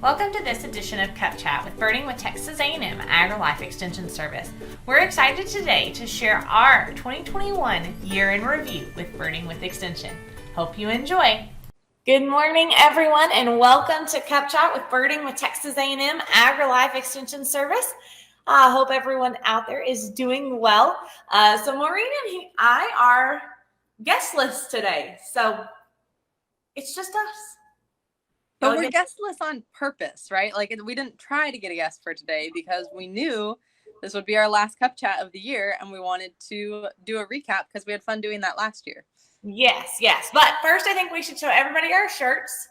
Welcome to this edition of Cup Chat with Birding with Texas A&M Agri-Life Extension Service. We're excited today to share our 2021 year in review with Birding with Extension. Hope you enjoy. Good morning, everyone, and welcome to Cup Chat with Birding with Texas A&M Agri-Life Extension Service. I hope everyone out there is doing well. So Maureen and I are guestless today, so it's just us. But we're guestless on purpose, right? Like, we didn't try to get a guest for today because we knew this would be our last Cup Chat of the year, and we wanted to do a recap because we had fun doing that last year. Yes. But first, I think we should show everybody our shirts.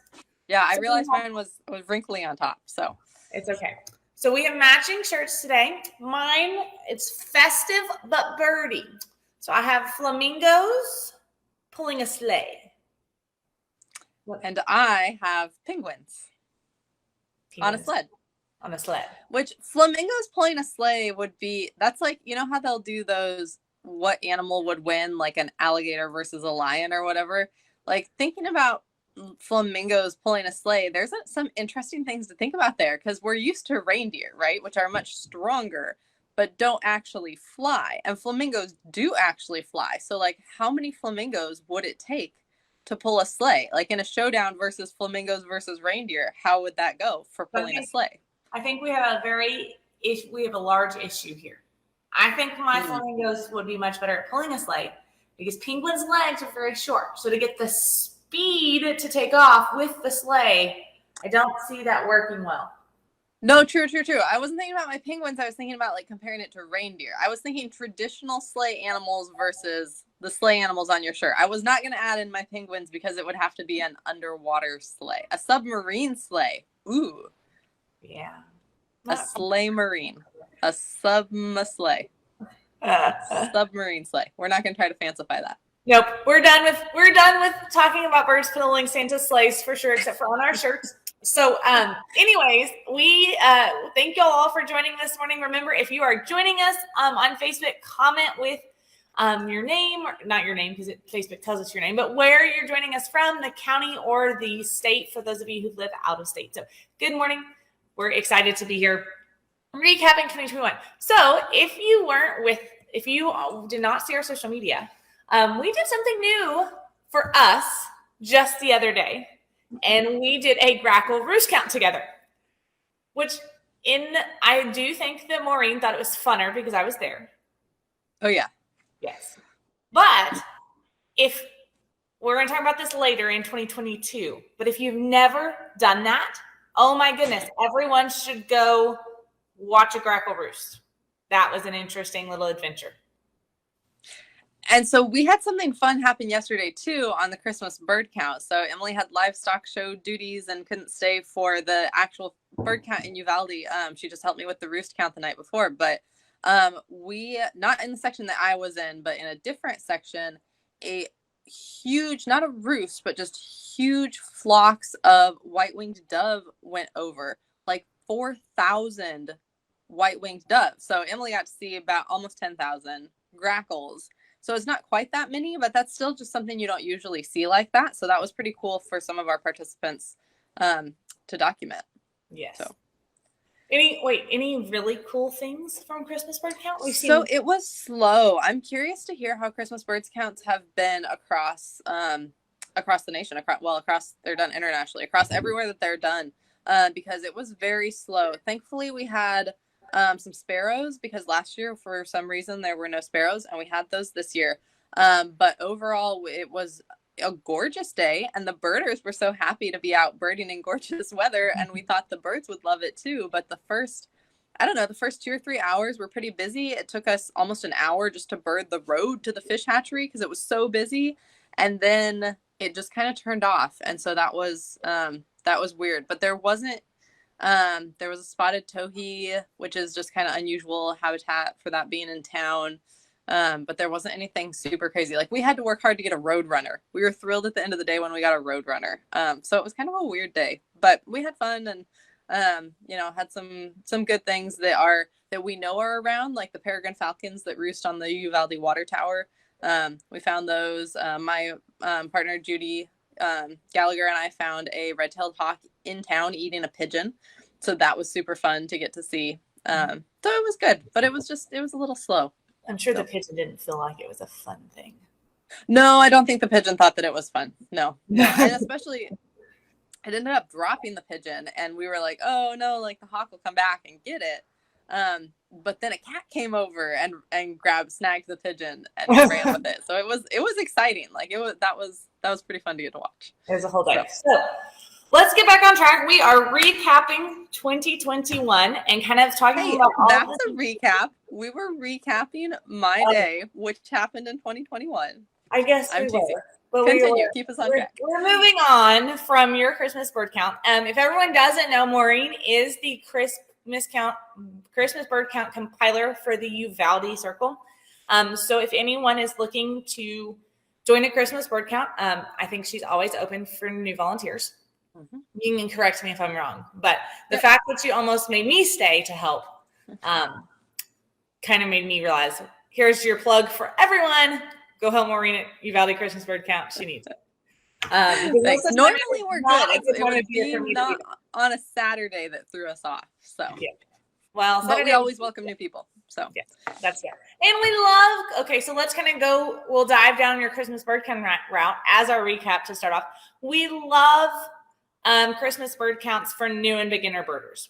Yeah, I realized mine was wrinkly on top, so. It's okay. So we have matching shirts today. Mine, it's festive but birdie. So I have flamingos pulling a sleigh. And I have penguins on a sled. On a sled. Which flamingos pulling a sleigh would be, that's like, you know how they'll do those, what animal would win, like an alligator versus a lion or whatever? Like, thinking about flamingos pulling a sleigh, there's some interesting things to think about there, because we're used to reindeer, right? Which are much stronger, but don't actually fly. And flamingos do actually fly. So, like, how many flamingos would it take to pull a sleigh? Like in a showdown versus flamingos versus reindeer, how would that go for pulling a sleigh? I think we have a large issue here. I think my flamingos would be much better at pulling a sleigh because penguins' legs are very short. So to get the speed to take off with the sleigh, I don't see that working well. No, true. I wasn't thinking about my penguins. I was thinking about like comparing it to reindeer. I was thinking traditional sleigh animals versus the sleigh animals on your shirt. I was not going to add in my penguins because it would have to be an underwater sleigh. A submarine sleigh. Ooh. Yeah. A sleigh marine. A sleigh. Submarine sleigh. We're not going to try to fancify that. Nope. We're done with talking about birds pulling Santa's sleighs for sure, except for on our shirts. So anyways, we thank you all for joining this morning. Remember, if you are joining us on Facebook, comment with your name, or not your name because Facebook tells us your name, but where you're joining us from, the county or the state, for those of you who live out of state. So good morning. We're excited to be here recapping 2021. So if you did not see our social media, we did something new for us just the other day. And we did a grackle roost count together, which I do think that Maureen thought it was funner because I was there. Oh, yeah. Yes. But if we're going to talk about this later in 2022, but if you've never done that, oh my goodness, everyone should go watch a grackle roost. That was an interesting little adventure. And so we had something fun happen yesterday, too, on the Christmas bird count. So Emily had livestock show duties and couldn't stay for the actual bird count in Uvalde. She just helped me with the roost count the night before. But we, not in the section that I was in, but in a different section, a huge, not a roost, but just huge flocks of white-winged dove went over. Like 4,000 white-winged doves. So Emily got to see about almost 10,000 grackles. So it's not quite that many, but that's still just something you don't usually see like that. So that was pretty cool for some of our participants to document. Yes. So. Any really cool things from Christmas bird count? It was slow. I'm curious to hear how Christmas birds counts have been across the nation, across they're done internationally, across everywhere that they're done, because it was very slow. Thankfully, we had some sparrows because last year, for some reason, there were no sparrows, and we had those this year. But overall, it was a gorgeous day, and the birders were so happy to be out birding in gorgeous weather, and we thought the birds would love it too. But the first 2 or 3 hours were pretty busy. It took us almost an hour just to bird the road to the fish hatchery because it was so busy, and then it just kind of turned off, and so that was weird. But there was a spotted towhee, which is just kind of unusual habitat for that being in town. But there wasn't anything super crazy. Like, we had to work hard to get a road runner. We were thrilled at the end of the day when we got a road runner. So it was kind of a weird day, but we had fun and, had some good things that we know are around, like the peregrine falcons that roost on the Uvalde water tower. We found those. My partner Judy Gallagher and I found a red-tailed hawk in town eating a pigeon. So that was super fun to get to see. So it was good, but it was a little slow. I'm sure the pigeon didn't feel like it was a fun thing. No, I don't think the pigeon thought that it was fun. No. And especially, it ended up dropping the pigeon, and we were like, oh no, like the hawk will come back and get it. But then a cat came over and snagged the pigeon and ran with it. So it was exciting. Like that was pretty fun to get to watch. It was a whole day. So let's get back on track. We are recapping 2021 and kind of talking about all that's a recap. We were recapping my day, which happened in 2021. I guess I'm teasing. But continue. Keep us on track. We're moving on from your Christmas bird count. If everyone doesn't know, Maureen is the Christmas bird count compiler for the Uvalde Circle. So if anyone is looking to join a Christmas bird count, I think she's always open for new volunteers. Mm-hmm. You can correct me if I'm wrong, but the fact that you almost made me stay to help kind of made me realize, here's your plug for everyone. Go help Maureen at Uvalde Christmas bird count. She needs it. Normally we're good. It would be not on a Saturday that threw us off. So yeah. Well, but we always welcome new people. So yeah, that's fair. And we love. Okay, so let's kind of go. We'll dive down your Christmas bird count route as our recap to start off. We love Christmas bird counts for new and beginner birders.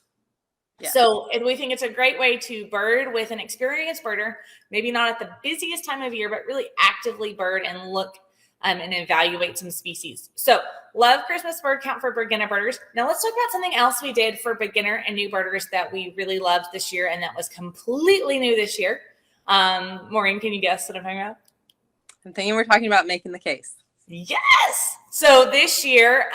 Yeah. So we think it's a great way to bird with an experienced birder, maybe not at the busiest time of year, but really actively bird and look and evaluate some species. So love Christmas bird count for beginner birders. Now let's talk about something else we did for beginner and new birders that we really loved this year and that was completely new this year. Maureen, can you guess what I'm talking about? I'm thinking we're talking about making the case. Yes. So this year,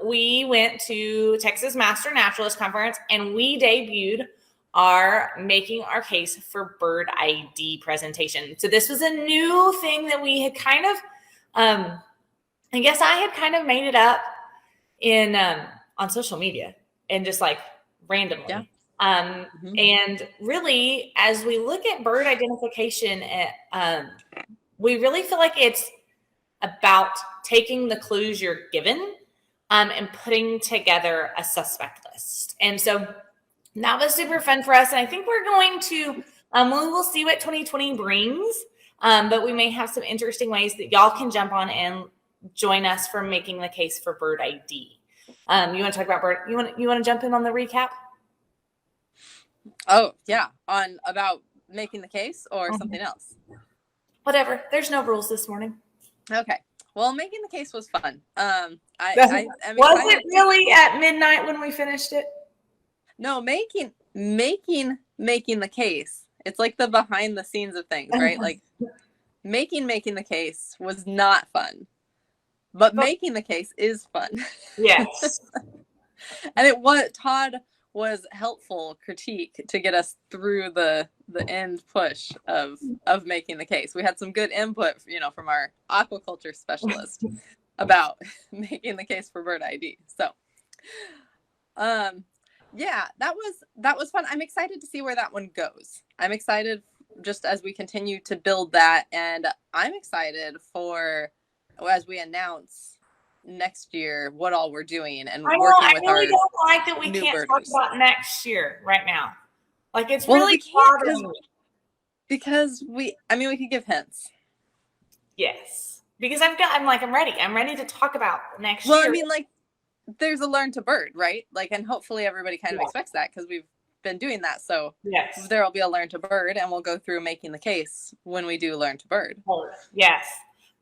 we went to Texas Master Naturalist Conference and we debuted our Making Our Case for Bird ID presentation. So this was a new thing that we had kind of, I guess I had kind of made it up in on social media and just like randomly. Yeah. And really, as we look at bird identification, we really feel like it's about taking the clues you're given and putting together a suspect list. And so that was super fun for us. And I think we're going to, we will see what 2020 brings, but we may have some interesting ways that y'all can jump on and join us for making the case for bird ID. You want to talk about bird? You want to jump in on the recap? Oh yeah, on about making the case or something else. Whatever. There's no rules this morning. Okay. Well, making the case was fun. Was it really at midnight when we finished it? No, making the case. It's like the behind the scenes of things, right? Like making the case was not fun, but making the case is fun. Yes. And Todd was helpful critique to get us through the end push of making the case. We had some good input, from our aquaculture specialist about making the case for bird ID. So, yeah, that was fun. I'm excited to see where that one goes. I'm excited just as we continue to build that, and I'm excited for as we announce next year what all we're doing and working with our I really don't like that we can't talk about next year right now. Like it's really bothering me. Because we could give hints. Yes. Because I'm ready. I'm ready to talk about next year. Well, I mean, like there's a learn to bird, right? Like, and hopefully everybody kind of expects that because we've been doing that. So yes, there will be a learn to bird and we'll go through making the case when we do learn to bird. Yes.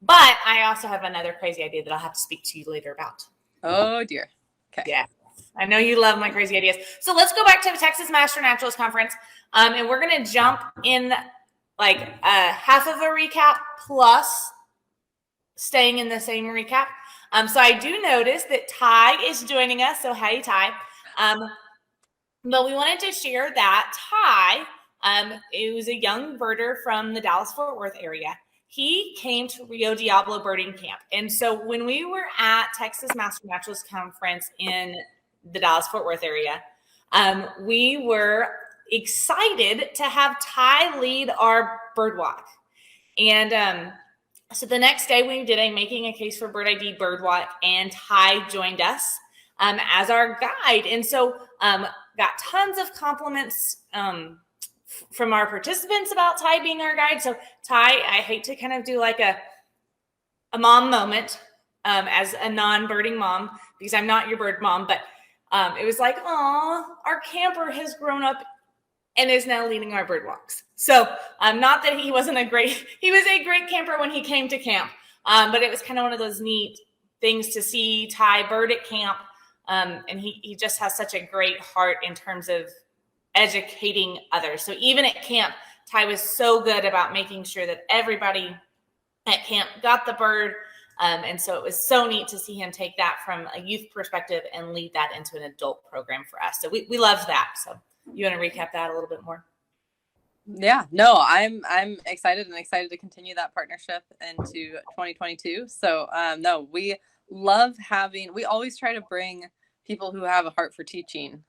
But I also have another crazy idea that I'll have to speak to you later about. Oh, dear. Okay. Yeah. I know you love my crazy ideas. So let's go back to the Texas Master Naturalist Conference. And we're going to jump in like half of a recap plus staying in the same recap. So I do notice that Ty is joining us. So hey, Ty. But we wanted to share that Ty, it was a young birder from the Dallas-Fort Worth area. He came to Rio Diablo Birding Camp. And so when we were at Texas Master Naturalist Conference in the Dallas-Fort Worth area, we were excited to have Ty lead our bird walk. And So the next day we did a Making a Case for Bird ID bird walk, and Ty joined us as our guide. And so got tons of compliments from our participants about Ty being our guide. So Ty, I hate to kind of do like a mom moment as a non-birding mom, because I'm not your bird mom, but it was like, oh, our camper has grown up and is now leading our bird walks. So not that he was a great camper when he came to camp, but it was kind of one of those neat things to see Ty bird at camp. And he just has such a great heart in terms of educating others. So even at camp, Ty was so good about making sure that everybody at camp got the bird. And so it was so neat to see him take that from a youth perspective and lead that into an adult program for us. So we loved that. So you want to recap that a little bit more? Yeah, no, I'm excited to continue that partnership into 2022. So no, we always try to bring people who have a heart for teaching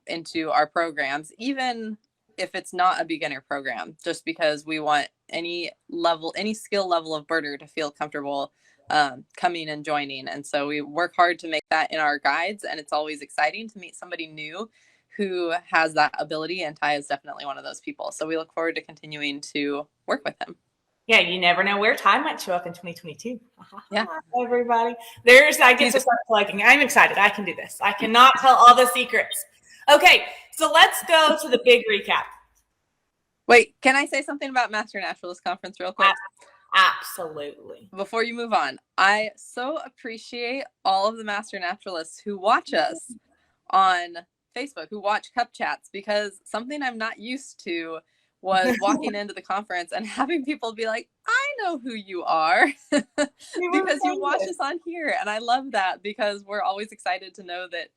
into our programs, even if it's not a beginner program, just because we want any skill level of birder to feel comfortable coming and joining. And so we work hard to make that in our guides, and it's always exciting to meet somebody new who has that ability, and Ty is definitely one of those people. So we look forward to continuing to work with him. Yeah, you never know where Ty might show up in 2022. Yeah, everybody. I get to start collecting. I'm excited. I can do this. I cannot tell all the secrets. Okay, so let's go to the big recap. Wait, can I say something about Master Naturalist Conference real quick? Absolutely. Before you move on, I so appreciate all of the Master Naturalists who watch us on Facebook, who watch Cup Chats, because something I'm not used to was walking into the conference and having people be like, I know who you are because you watch us on here. And I love that, because we're always excited to know that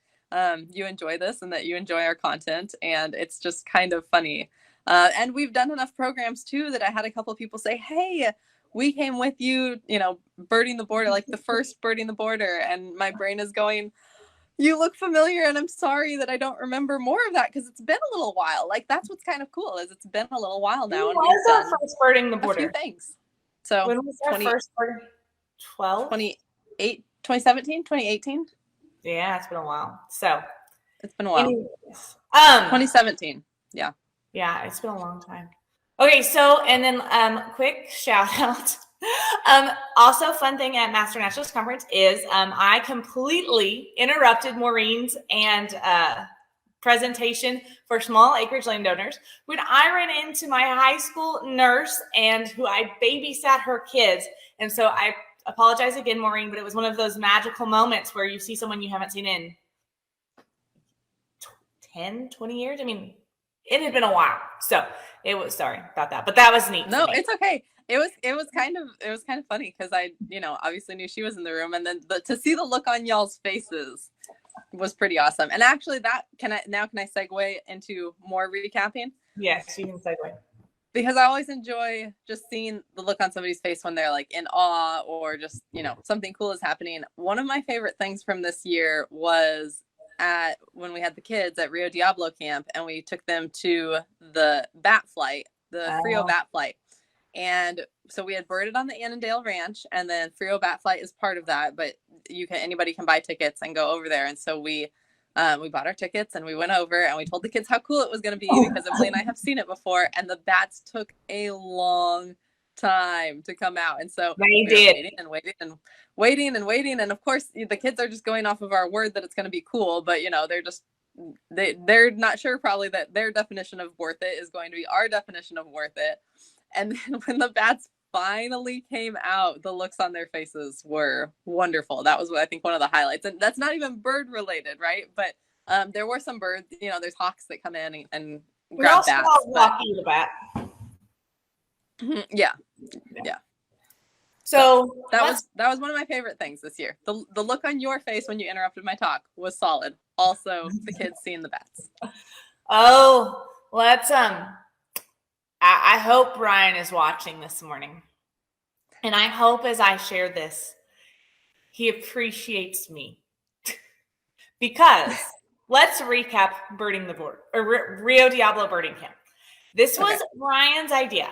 you enjoy this and that you enjoy our content. And it's just kind of funny. And we've done enough programs too that I had a couple of people say, hey, we came with you, birding the border, like the first birding the border. And my brain is going, you look familiar, and I'm sorry that I don't remember more of that, because it's been a little while. Like, that's what's kind of cool, is it's been a little while now. When was our first birding the border? A few things. So when was our first birding? 2017, 2018? Yeah, it's been a while. So it's been a while. 2017. Yeah. Yeah, it's been a long time. Okay, so, and then quick shout out. Also, fun thing at Master Naturalist Conference is I completely interrupted Maureen's presentation for small acreage landowners when I ran into my high school nurse and who I babysat her kids. And so I apologize again, Maureen, but it was one of those magical moments where you see someone you haven't seen in 10, 20 years. I mean, it had been a while. So it was, sorry about that, but that was neat. No, it's okay. It was kind of funny, because I, obviously knew she was in the room, and then to see the look on y'all's faces was pretty awesome. And actually, can I segue into more recapping? Yes, you can segue. Because I always enjoy just seeing the look on somebody's face when they're like in awe, or just, something cool is happening. One of my favorite things from this year was when we had the kids at Rio Diablo camp, and we took them to the bat flight, the Frio bat flight. And so we had birded on the Annandale Ranch, and then Frio Bat Flight is part of that, but anybody can buy tickets and go over there. And so we bought our tickets, and we went over, and we told the kids how cool it was going to be, because Emily and I have seen it before, and the bats took a long time to come out. And so we did waiting. And of course the kids are just going off of our word that it's going to be cool, but they're not sure probably that their definition of worth it is going to be our definition of worth it. And then when the bats finally came out, the looks on their faces were wonderful. That was, I think, one of the highlights. And that's not even bird related, right? But there were some birds, there's hawks that come in and grab bats. Rocky the bat. Yeah. So that was one of my favorite things this year. The look on your face when you interrupted my talk was solid. Also, the kids seeing the bats. Oh, let's I hope Brian is watching this morning. And I hope as I share this, he appreciates me. Because let's recap Birding the Board, or Rio Diablo Birding Camp. This was Brian's idea.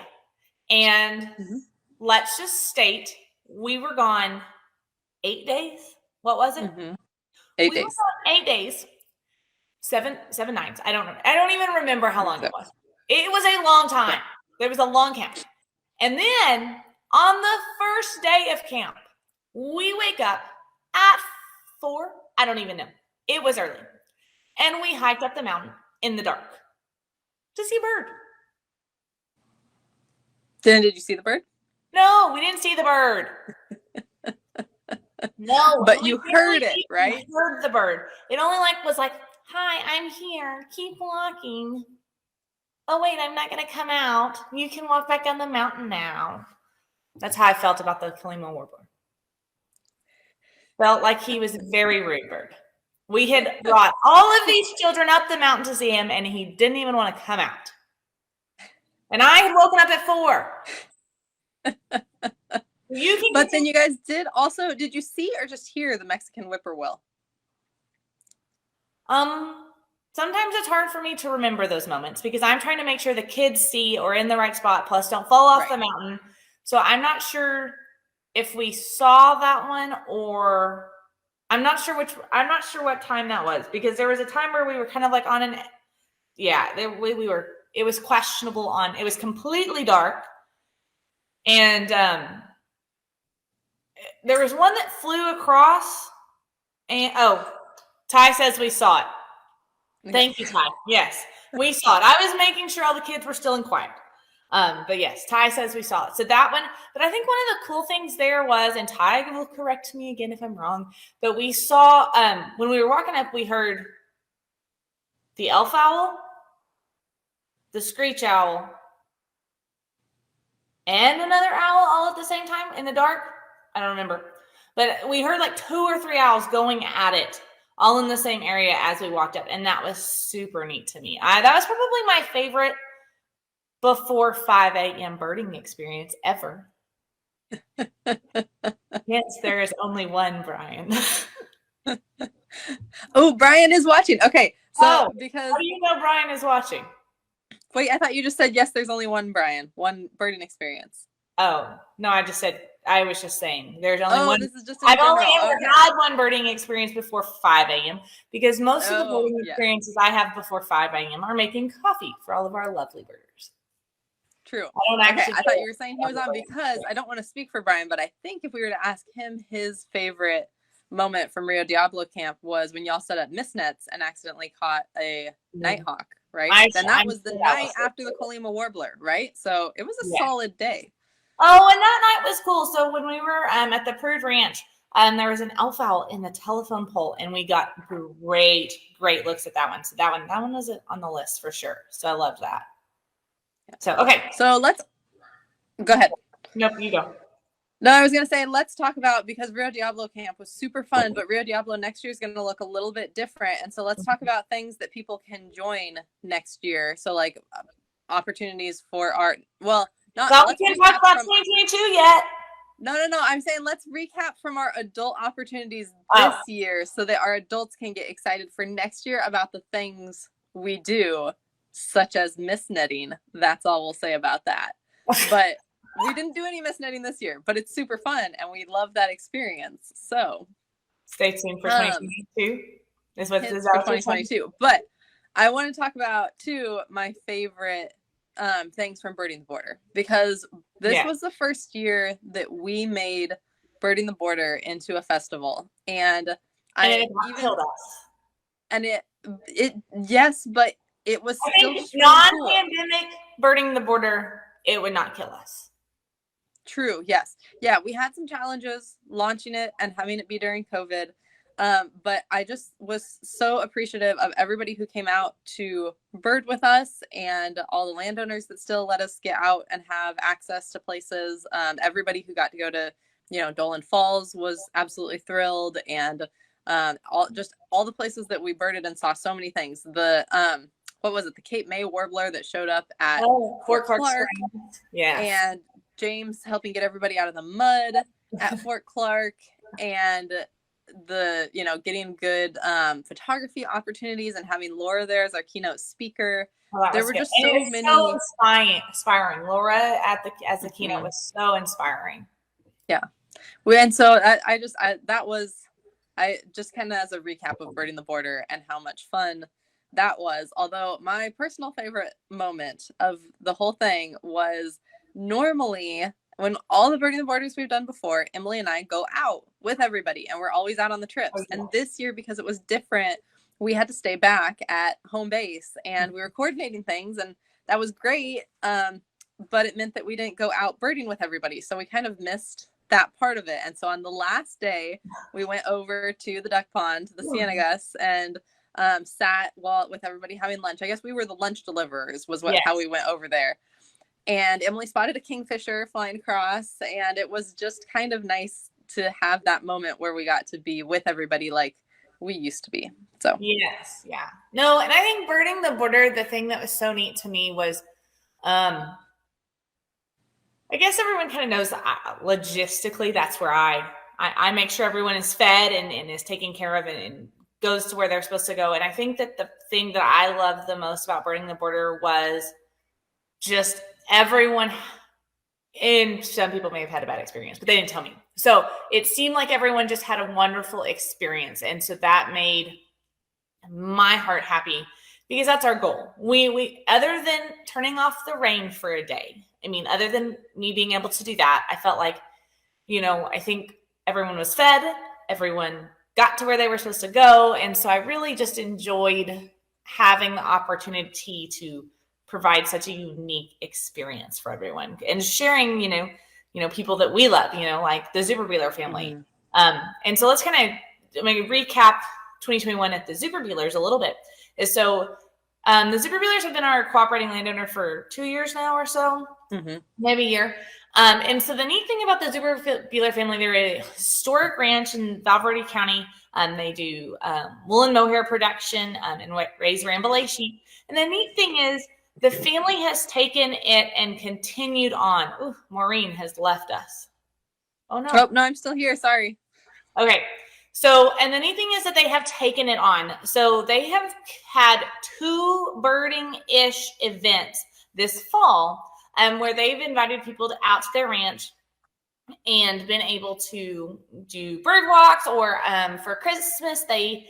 And let's just state we were gone 8 days. What was it? Mm-hmm. 8 days. We were gone 8 days. Seven nights. I don't even remember how long it was. It was a long time. There was a long camp. And then on the first day of camp, we wake up at 4. I don't even know. It was early. And we hiked up the mountain in the dark to see a bird. Then did you see the bird? No, we didn't see the bird. No. But you heard it, right? We heard the bird. It only was like, hi, I'm here. Keep walking. Oh, wait, I'm not going to come out. You can walk back down the mountain now. That's how I felt about the Kalima warbler. Felt like he was a very rude bird. We had brought all of these children up the mountain to see him, and he didn't even want to come out. And I had woken up at 4. But then you guys did you see or just hear the Mexican whippoorwill? Sometimes it's hard for me to remember those moments because I'm trying to make sure the kids see or in the right spot, plus don't fall off the mountain. So I'm not sure if we saw that one or I'm not sure what time that was because there was a time where we were kind of like on it was questionable it was completely dark. And there was one that flew across and Ty says we saw it. Thank you, Ty. Yes, we saw it. I was making sure all the kids were still in quiet. But yes, Ty says we saw it. So that one, but I think one of the cool things there was, and Ty will correct me again if I'm wrong, but we saw, when we were walking up, we heard the elf owl, the screech owl, and another owl all at the same time in the dark. I don't remember. But we heard like 2 or 3 owls going at it all in the same area as we walked up. And that was super neat to me. That was probably my favorite before 5 a.m. birding experience ever. Yes, there is only one Brian. Oh, Brian is watching. Okay. So because how do you know Brian is watching? Wait, I thought you just said yes, there's only one Brian, one birding experience. Oh, no, I was just saying there's only one. This is just I've only ever had one birding experience before 5 a.m. because most of the birding experiences I have before 5 a.m. are making coffee for all of our lovely birders. True. I thought you were saying he was on because I don't want to speak for Brian, but I think if we were to ask him his favorite moment from Rio Diablo camp was when y'all set up mist nets and accidentally caught a nighthawk, right? Then that was the night after the Kalima warbler, right? So it was a solid day. Oh, and that night was cool. So when we were at the Prude Ranch, there was an elf owl in the telephone pole, and we got great looks at that one. So that one was on the list for sure. So I loved that. So okay. So let's go ahead. Nope, you go. No, I was gonna say let's talk about because Rio Diablo camp was super fun, but Rio Diablo next year is gonna look a little bit different, and so let's talk about things that people can join next year. So like opportunities for art. Well. We can't talk about 2022 yet. No. I'm saying let's recap from our adult opportunities this year so that our adults can get excited for next year about the things we do, such as mist netting. That's all we'll say about that. But we didn't do any mist netting this year, but it's super fun and we love that experience. So stay tuned for 2022. Is what this is for 2022. But I want to talk about my favorite things from Birding the Border because this was the first year that we made Birding the Border into a festival, and it killed us. And but it was still non-pandemic Birding the Border. It would not kill us. True. Yes. Yeah. We had some challenges launching it and having it be during COVID. But I just was so appreciative of everybody who came out to bird with us and all the landowners that still let us get out and have access to places. Everybody who got to go to, Dolan Falls was absolutely thrilled. And all the places that we birded and saw so many things. The what was it? The Cape May warbler that showed up at Fort Clark. Yeah. And James helping get everybody out of the mud at Fort Clark. And getting good photography opportunities and having Laura there as our keynote speaker. Oh, that There was were good. just And so it was many. so inspiring. Laura as the keynote was so inspiring. Yeah. And so that was just kind of as a recap of Birding the Border and how much fun that was. Although my personal favorite moment of the whole thing was normally when all the Birding the Borders we've done before, Emily and I go out with everybody and we're always out on the trips. Oh, yeah. And this year, because it was different, we had to stay back at home base and we were coordinating things, and that was great. But it meant that we didn't go out birding with everybody. So we kind of missed that part of it. And so on the last day, we went over to the duck pond, the Ciénagas, and sat with everybody having lunch. I guess we were the lunch deliverers was how we went over there. And Emily spotted a kingfisher flying across, and it was just kind of nice to have that moment where we got to be with everybody like we used to be. So yes, yeah. No, and I think Birding the Border, the thing that was so neat to me was I guess everyone kind of knows that logistically that's where I make sure everyone is fed and is taken care of and goes to where they're supposed to go. And I think that the thing that I loved the most about Birding the Border was just everyone, and some people may have had a bad experience, but they didn't tell me. So it seemed like everyone just had a wonderful experience. And so that made my heart happy because that's our goal. We other than turning off the rain for a day, I mean, other than me being able to do that, I felt like, I think everyone was fed, everyone got to where they were supposed to go. And so I really just enjoyed having the opportunity to provide such a unique experience for everyone and sharing, people that we love, like the Zuberbuehler family. Mm-hmm. And so let's kind of recap 2021 at the Zuberbuehlers a little bit. So the Zuberbuehlers have been our cooperating landowner for 2 years now or so, maybe a year. And so the neat thing about the Zuberbuehler family, they're a historic ranch in Valverde County. They do wool and mohair production and raise Rambouillet sheep. And the neat thing is the family has taken it and continued on. Ooh, Maureen has left us. Oh, no. Oh, no, I'm still here. Sorry. Okay. So, and the neat thing is that they have taken it on. So they have had 2 birding-ish events this fall where they've invited people out to their ranch and been able to do bird walks, or for Christmas, they,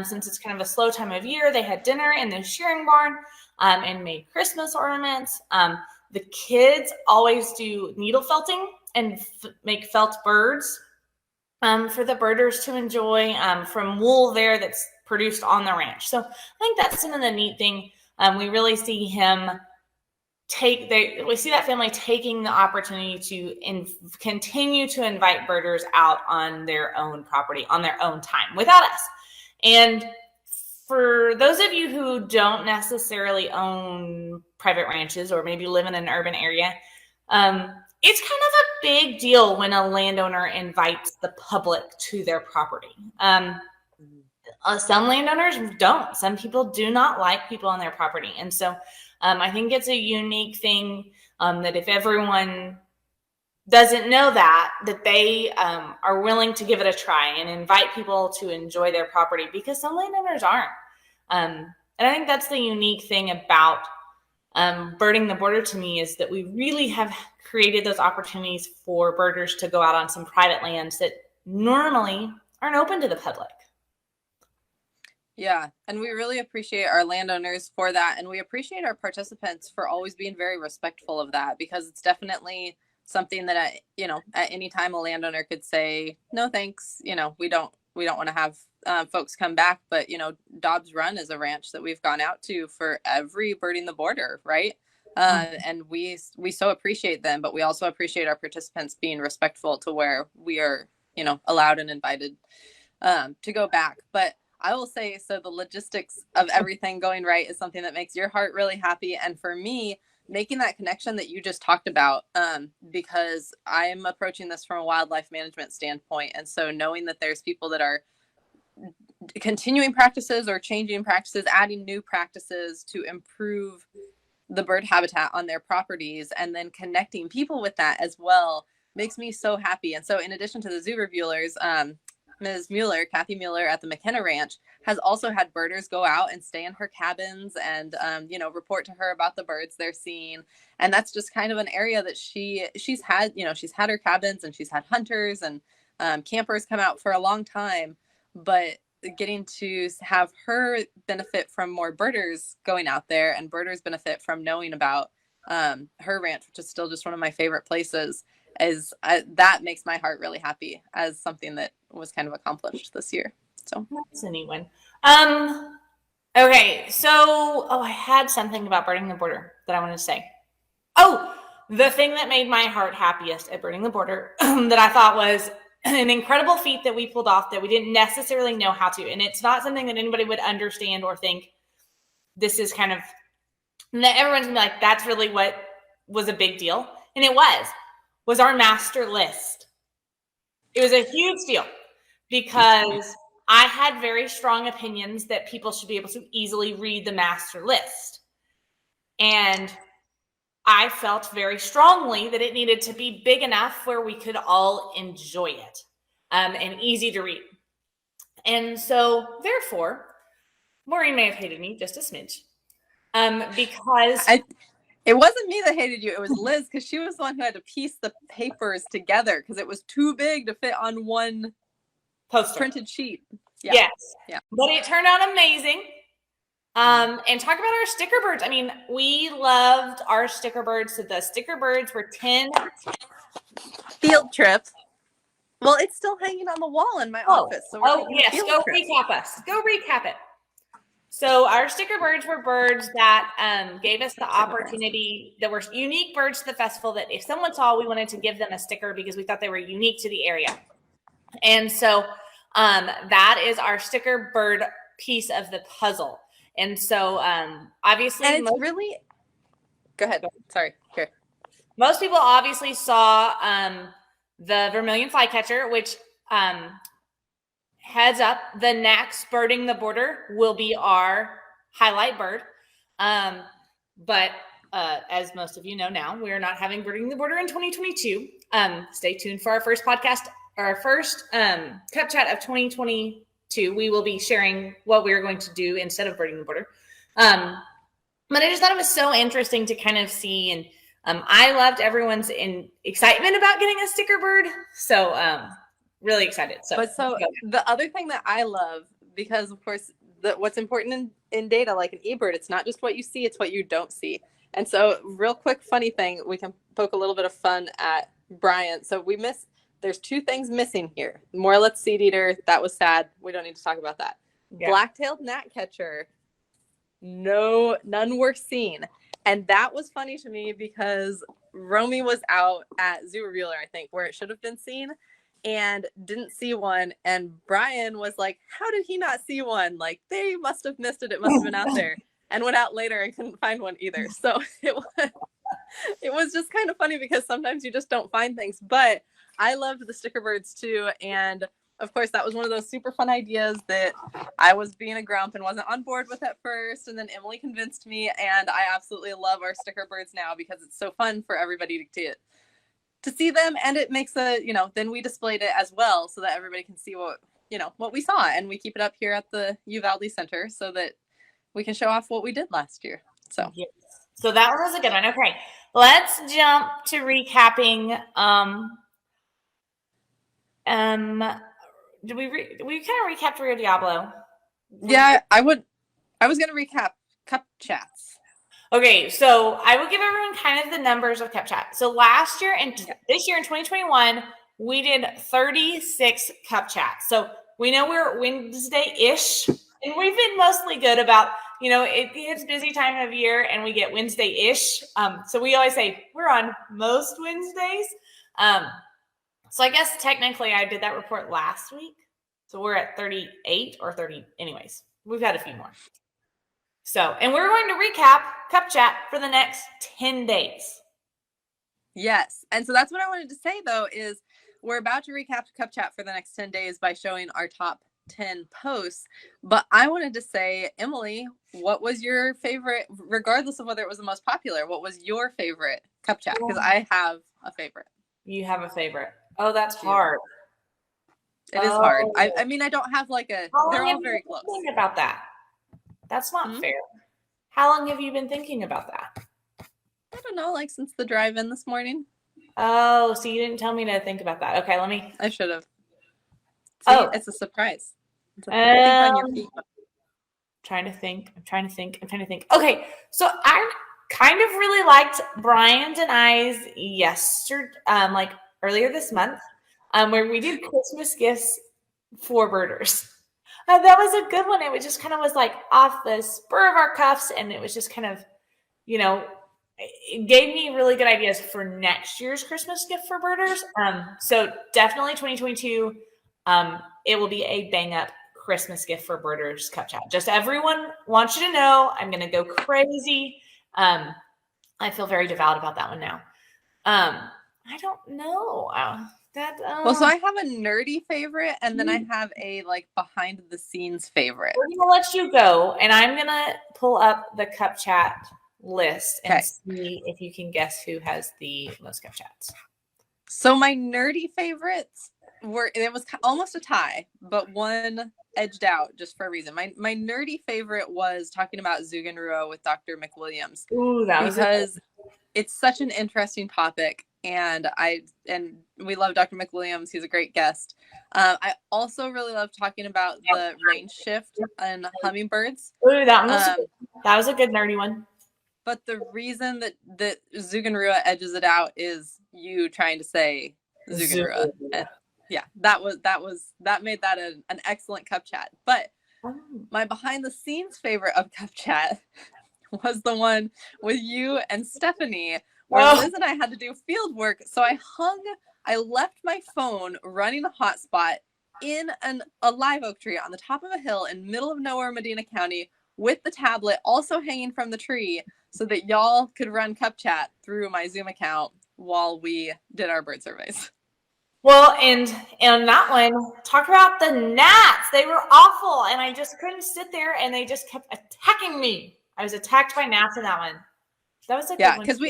since it's kind of a slow time of year, they had dinner in the shearing barn and made Christmas ornaments. The kids always do needle felting and make felt birds for the birders to enjoy from wool there that's produced on the ranch. So I think that's some of the neat thing. We really see him we see that family taking the opportunity to continue to invite birders out on their own property, on their own time, without us. And for those of you who don't necessarily own private ranches or maybe live in an urban area, it's kind of a big deal when a landowner invites the public to their property. Some landowners don't. Some people do not like people on their property. And so I think it's a unique thing that if everyone doesn't know that they are willing to give it a try and invite people to enjoy their property, because some landowners aren't. And I think that's the unique thing about Birding the Border to me, is that we really have created those opportunities for birders to go out on some private lands that normally aren't open to the public. Yeah, and we really appreciate our landowners for that, and we appreciate our participants for always being very respectful of that, because it's definitely something that at any time a landowner could say, no thanks, we don't want to have folks come back. But Dobbs Run is a ranch that we've gone out to for every Birding the Border, right? And we so appreciate them, but we also appreciate our participants being respectful to where we are allowed and invited to go back. But I will say, so the logistics of everything going right is something that makes your heart really happy. And for me, making that connection that you just talked about, because I'm approaching this from a wildlife management standpoint. And so knowing that there's people that are continuing practices or changing practices, adding new practices to improve the bird habitat on their properties, and then connecting people with that as well, makes me so happy. And so in addition to the Zuberbuehlers, Ms. Mueller, Kathy Mueller at the McKenna Ranch, has also had birders go out and stay in her cabins and, report to her about the birds they're seeing. And that's just kind of an area that she's had her cabins, and she's had hunters and campers come out for a long time. But getting to have her benefit from more birders going out there, and birders benefit from knowing about her ranch, which is still just one of my favorite places, that makes my heart really happy as something that was kind of accomplished this year. So that's a neat one. Okay, so I had something about Birding the Border that I wanted to say. Oh, the thing that made my heart happiest at Birding the Border that I thought was an incredible feat that we pulled off that we didn't necessarily know how to, and it's not something that anybody would understand or think this is kind of, that everyone's gonna be like, that's really what was a big deal, and it was our master list. It was a huge deal because I had very strong opinions that people should be able to easily read the master list. And I felt very strongly that it needed to be big enough where we could all enjoy it and easy to read. And so, therefore, Maureen may have hated me just a smidge because... It wasn't me that hated you. It was Liz, because she was the one who had to piece the papers together because it was too big to fit on one poster printed sheet. Yeah. Yes. Yeah. But it turned out amazing. And talk about our sticker birds. I mean, we loved our sticker birds. So the sticker birds were 10 field trips. Well, it's still hanging on the wall in my office. So yes. Go recap us. Go recap it. So our sticker birds were birds that gave us the opportunity, that were unique birds to the festival, that if someone saw, we wanted to give them a sticker because we thought they were unique to the area. And so that is our sticker bird piece of the puzzle. And so obviously... And it's really... Go ahead. Sorry. Here. Most people obviously saw the Vermilion Flycatcher, which... heads up, the next Birding the Border will be our highlight bird. But as most of you know now, we are not having Birding the Border in 2022. Stay tuned for our first podcast, our first Cup Chat of 2022. We will be sharing what we are going to do instead of Birding the Border. But I just thought it was so interesting to kind of see, and I loved everyone's excitement about getting a sticker bird. So really excited. So the other thing that I love, because of course what's important in data, like an eBird, it's not just what you see, it's what you don't see. And so real quick funny thing, we can poke a little bit of fun at Bryant. So there's two things missing here. Morelet's seed eater, that was sad. We don't need to talk about that. Yeah. Black-tailed gnatcatcher, none were seen. And that was funny to me because Romy was out at Zoo Revealer, I think, where it should have been seen, and didn't see one. And Brian was like, how did he not see one? Like, they must have missed it. It must have been out there. And went out later and couldn't find one either. So it was just kind of funny because sometimes you just don't find things. But I loved the sticker birds too. And of course, that was one of those super fun ideas that I was being a grump and wasn't on board with at first. And then Emily convinced me, and I absolutely love our sticker birds now because it's so fun for everybody to see them. And it makes then we displayed it as well so that everybody can see what we saw. And we keep it up here at the Uvalde Center so that we can show off what we did last year. So, yes. So that one was a good one. Okay. Let's jump to recapping. Did we kind of recap Rio Diablo? Yeah, I was going to recap Cup Chats. Okay, so I will give everyone kind of the numbers of Cup Chat. So last year and this year in 2021, we did 36 Cup Chats. So we know we're Wednesday-ish, and we've been mostly good about, it's busy time of year and we get Wednesday-ish. So we always say we're on most Wednesdays. So I guess technically I did that report last week. So we're at 38 or 30. Anyways, we've had a few more. So, and we're going to recap Cup Chat for the next 10 days. Yes. And so that's what I wanted to say, though, is we're about to recap Cup Chat for the next 10 days by showing our top 10 posts. But I wanted to say, Emily, what was your favorite, regardless of whether it was the most popular, what was your favorite Cup Chat? Because I have a favorite. You have a favorite. Oh, that's hard. It is hard. I mean, I don't have like a, How they're long all have very you been close. thinking about that? That's not fair. How long have you been thinking about that? I don't know, like since the drive-in this morning. Oh, so you didn't tell me to think about that. Okay, let me. I should have. See, it's a surprise. Think on your feet. I'm trying to think. Okay, so I kind of really liked Brian's and I's yesterday, like earlier this month, where we did Christmas gifts for birders. That was a good one. It was just kind of was like off the spur of our cuffs, and it was just kind of, it gave me really good ideas for next year's Christmas gift for birders. So definitely 2022, it will be a bang up Christmas gift for birders cup chat. Just everyone wants you to know I'm going to go crazy. I feel very devout about that one now. I don't know. Well, so I have a nerdy favorite, and then I have a like behind the scenes favorite. We're gonna let you go, and I'm gonna pull up the cup chat list and see if you can guess who has the most cup chats. So my nerdy favorites it was almost a tie, but one edged out just for a reason. My nerdy favorite was talking about Zugenruhe with Dr. McWilliams. Ooh, that was because it's such an interesting topic, and we love Dr. McWilliams. He's a great guest. I also really love talking about the range shift in hummingbirds. Ooh, that was a good nerdy one. But the reason that Zugenruhe edges it out is you trying to say Zugenruhe. Yeah, that made that an excellent cup chat. But my behind the scenes favorite of cup chat was the one with you and Stephanie, where Liz and I had to do field work. So I left my phone running a hotspot in a live oak tree on the top of a hill in middle of nowhere, Medina County, with the tablet also hanging from the tree so that y'all could run cup chat through my Zoom account while we did our bird surveys. Well, and that one, talk about the gnats. They were awful, and I just couldn't sit there, and they just kept attacking me. I was attacked by gnats in that one. That was a good one. Because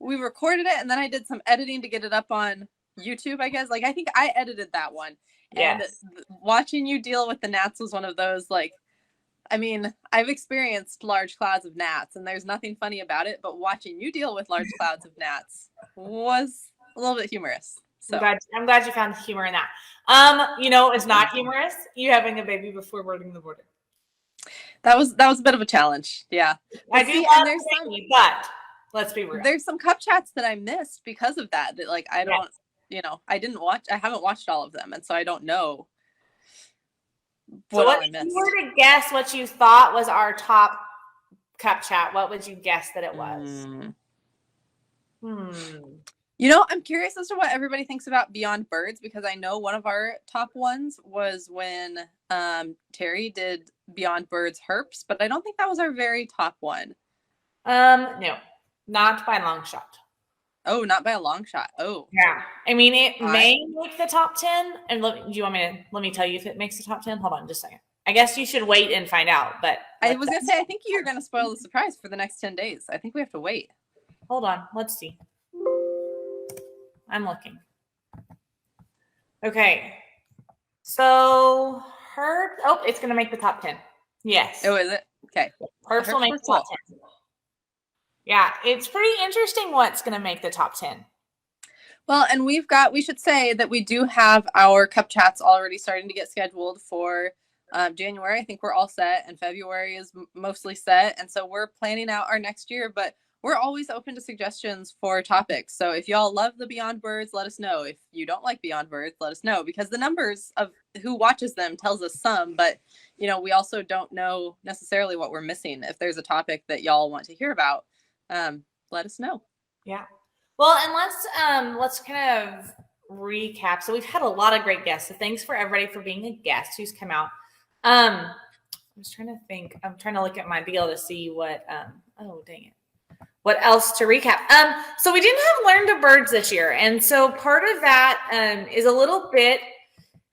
we recorded it, and then I did some editing to get it up on YouTube, I guess. Like, I think I edited that one. Yes. And watching you deal with the gnats was one of those, like, I mean, I've experienced large clouds of gnats, and there's nothing funny about it, but watching you deal with large clouds of gnats was a little bit humorous. So I'm glad you found the humor in that. It's not humorous. You having a baby before boarding the border. That was a bit of a challenge. Yeah. I do love baby, but let's be real. There's some cup chats that I missed because of that. That like I don't, I haven't watched all of them, and so I don't know. What if you were to guess what you thought was our top cup chat, what would you guess that it was? I'm curious as to what everybody thinks about Beyond Birds, because I know one of our top ones was when Terry did Beyond Birds Herps, but I don't think that was our very top one. No, not by a long shot. Oh, not by a long shot. Oh. Yeah. I mean, it may make the top 10. And do you want me to let me tell you if it makes the top 10? Hold on just a second. I guess you should wait and find out. But I was going to say, I think you're going to spoil the surprise for the next 10 days. I think we have to wait. Hold on. Let's see. I'm looking. Okay. So it's going to make the top 10. Yes. Oh, is it? Okay. Herps will make the top 10. Yeah, it's pretty interesting what's going to make the top 10. Well, and we should say that we do have our cup chats already starting to get scheduled for January. I think we're all set, and February is mostly set. And so we're planning out our next year, but we're always open to suggestions for topics. So if y'all love the Beyond Birds, let us know. If you don't like Beyond Birds, let us know, because the numbers of who watches them tells us some, but we also don't know necessarily what we're missing. If there's a topic that y'all want to hear about, let us know. Yeah. Well, and let's kind of recap. So we've had a lot of great guests. So thanks for everybody for being a guest who's come out. I was trying to think. I'm trying to look at my deal to see what. Oh, dang it. What else to recap? So we didn't have Learn to Birds this year, and so part of that is a little bit.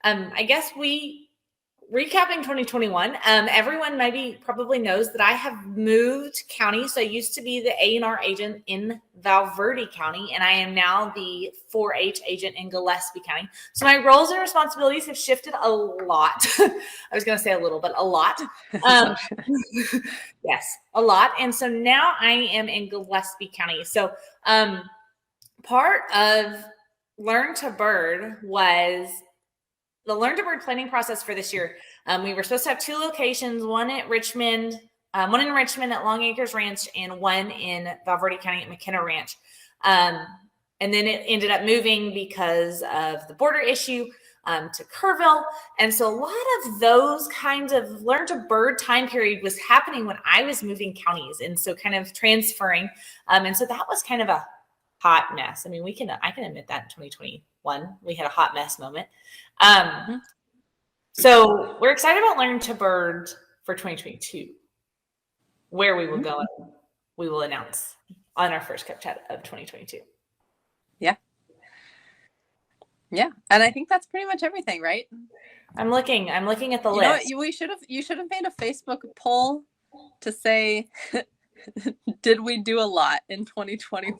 I guess we recapping 2021, everyone probably knows that I have moved county. So I used to be the A&R agent in Val Verde County, and I am now the 4-H agent in Gillespie County. So my roles and responsibilities have shifted a lot. I was going to say a little, but a lot. Yes, a lot. And so now I am in Gillespie County. So part of Learn to Bird was the Learn to Bird planning process for this year. We were supposed to have 2 locations, one in Richmond at Long Acres Ranch, and one in Val Verde County at McKenna Ranch. And then it ended up moving because of the border issue to Kerrville. And so a lot of those kinds of Learn to Bird time period was happening when I was moving counties. And so kind of transferring. And so that was kind of a hot mess. I mean, I can admit that in 2021, we had a hot mess moment. So we're excited about Learn to Bird for 2022. Where we will go, we will announce on our first Cup Chat of 2022. Yeah. Yeah. And I think that's pretty much everything, right? I'm looking at the list. You should have made a Facebook poll to say, did we do a lot in 2021?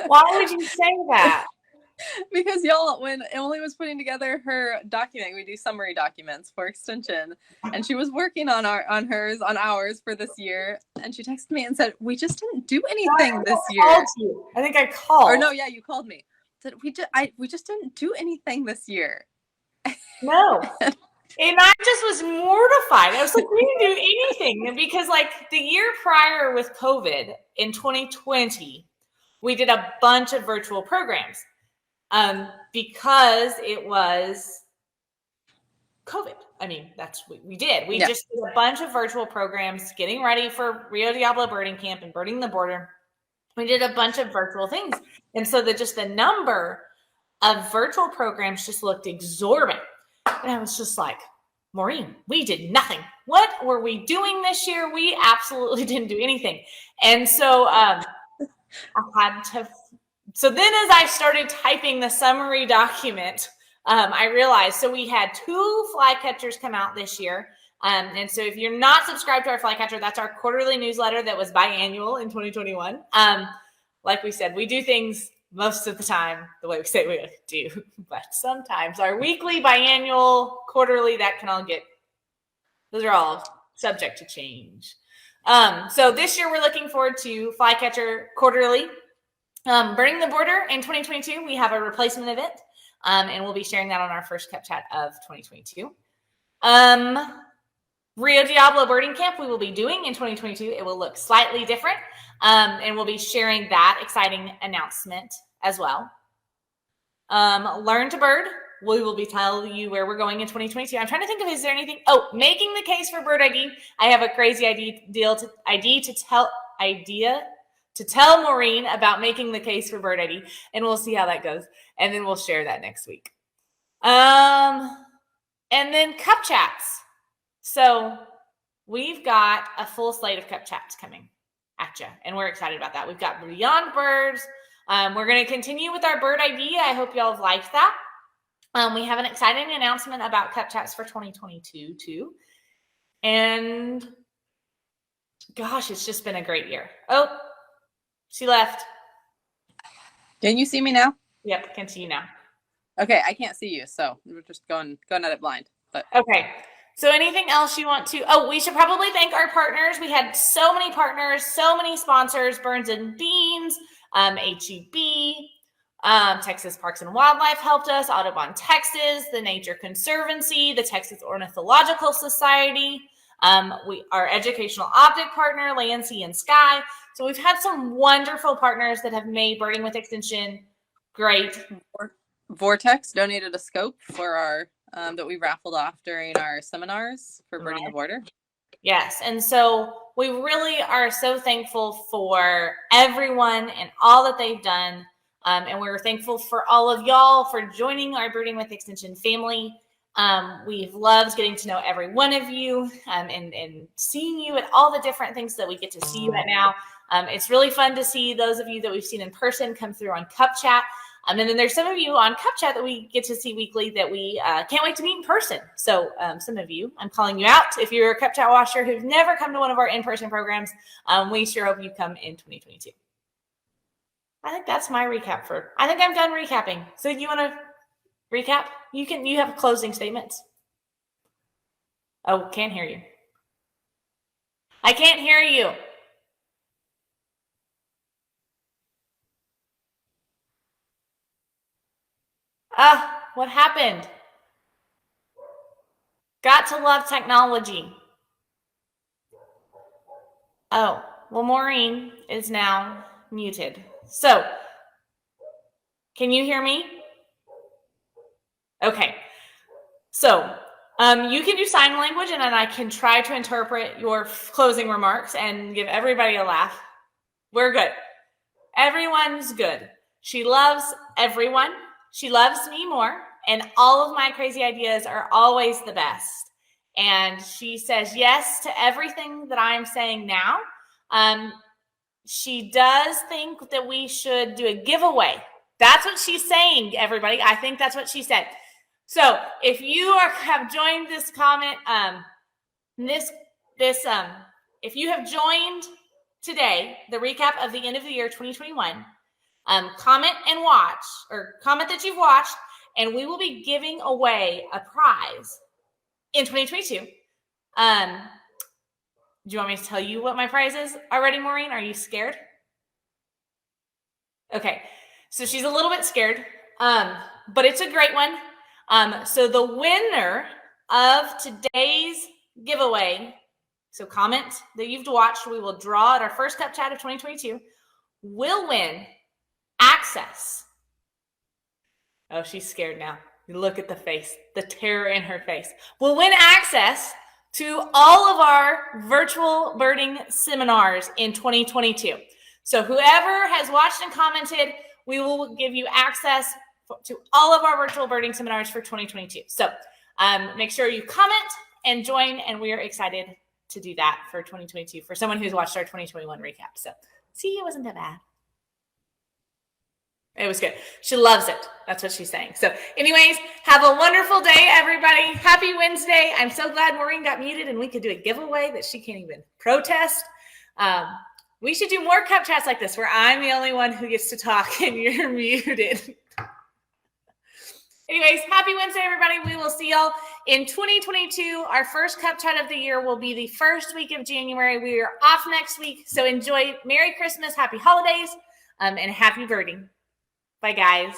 Why would you say that? Because y'all, when Emily was putting together her document, we do summary documents for extension, and she was working on ours for this year, and she texted me and said, we just didn't do anything this year. I think I called. Or no, yeah, you called me. Said we just didn't do anything this year. No. And I just was mortified. I was like, we didn't do anything. Because like the year prior with COVID in 2020, we did a bunch of virtual programs because it was COVID. I mean, that's what we did. We just did a bunch of virtual programs getting ready for Rio Diablo birding camp and birding the border. We did a bunch of virtual things. And so the number of virtual programs just looked exorbitant. And I was just like, Maureen, we did nothing. What were we doing this year? We absolutely didn't do anything. And so so then as I started typing the summary document, I realized, so we had 2 flycatchers come out this year. And so if you're not subscribed to our Flycatcher, that's our quarterly newsletter that was biannual in 2021. Like we said, we do things most of the time the way we say we do, but sometimes our weekly, biannual, quarterly, those are all subject to change. So this year we're looking forward to Flycatcher quarterly. Birding the Border in 2022, we have a replacement event, and we'll be sharing that on our first Cup Chat of 2022. Rio Diablo birding camp we will be doing in 2022. It will look slightly different, and we'll be sharing that exciting announcement as well. Learn to Bird, we will be telling you where we're going in 2022. I'm trying to think of, is there anything? Oh, making the case for bird ID. I have a crazy idea to tell Maureen about making the case for bird ID, and we'll see how that goes. And then we'll share that next week. And then Cup Chats. So we've got a full slate of Cup Chats coming at you, and we're excited about that. We've got Beyond Birds. We're going to continue with our bird ID. I hope y'all have liked that. We have an exciting announcement about Cup Chats for 2022 too. And gosh, it's just been a great year. Oh, she left. Can you see me now? Yep, I can see you now. Okay, I can't see you, so we're just going at it blind. But okay. So anything else you want to? Oh, we should probably thank our partners. We had so many partners, so many sponsors: Burns and Beans, HEB, Texas Parks and Wildlife helped us, Audubon, Texas, the Nature Conservancy, the Texas Ornithological Society, our educational optic partner, Land, Sea, and Sky. So we've had some wonderful partners that have made Birding with Extension great. Vortex donated a scope for our that we raffled off during our seminars for Birding the Border. Yes. And so we really are so thankful for everyone and all that they've done. And we're thankful for all of y'all for joining our Birding with Extension family. We've loved getting to know every one of you and seeing you at all the different things that we get to see right now. It's really fun to see those of you that we've seen in person come through on Cup Chat. And then there's some of you on Cup Chat that we get to see weekly that we can't wait to meet in person. So some of you, I'm calling you out. If you're a Cup Chat watcher who've never come to one of our in-person programs, we sure hope you come in 2022. I think that's my recap I think I'm done recapping. So you want to recap? You have closing statements. Oh, can't hear you. I can't hear you. What happened? Got to love technology. Oh, well, Maureen is now muted. So, can you hear me? Okay. So, you can do sign language, and then I can try to interpret your closing remarks and give everybody a laugh. We're good. Everyone's good. She loves everyone. She loves me more, and all of my crazy ideas are always the best. And she says yes to everything that I'm saying now. She does think that we should do a giveaway. That's what she's saying, everybody. I think that's what she said. So if you have joined this comment, if you have joined today, the recap of the end of the year 2021, comment and watch, or comment that you've watched, and we will be giving away a prize in 2022. Do you want me to tell you what my prize is already, Maureen? Are you scared? Okay, so she's a little bit scared, but it's a great one. So the winner of today's giveaway, so comment that you've watched, we will draw at our first Cup Chat of 2022, will win access. Oh, she's scared now. Look at the face, the terror in her face. Will win access to all of our virtual birding seminars in 2022. So whoever has watched and commented, we will give you access to all of our virtual birding seminars for 2022. So make sure you comment and join, and we are excited to do that for 2022 for someone who's watched our 2021 recap. So see, it wasn't that bad. It was good. She loves it. That's what she's saying. So anyways, have a wonderful day, everybody. Happy Wednesday. I'm so glad Maureen got muted and we could do a giveaway that she can't even protest. We should do more Cup Chats like this where I'm the only one who gets to talk and you're muted. Anyways, happy Wednesday, everybody. We will see y'all in 2022. Our first Cup Chat of the year will be the first week of January. We are off next week. So enjoy. Merry Christmas, happy holidays, and happy birding. Bye, guys.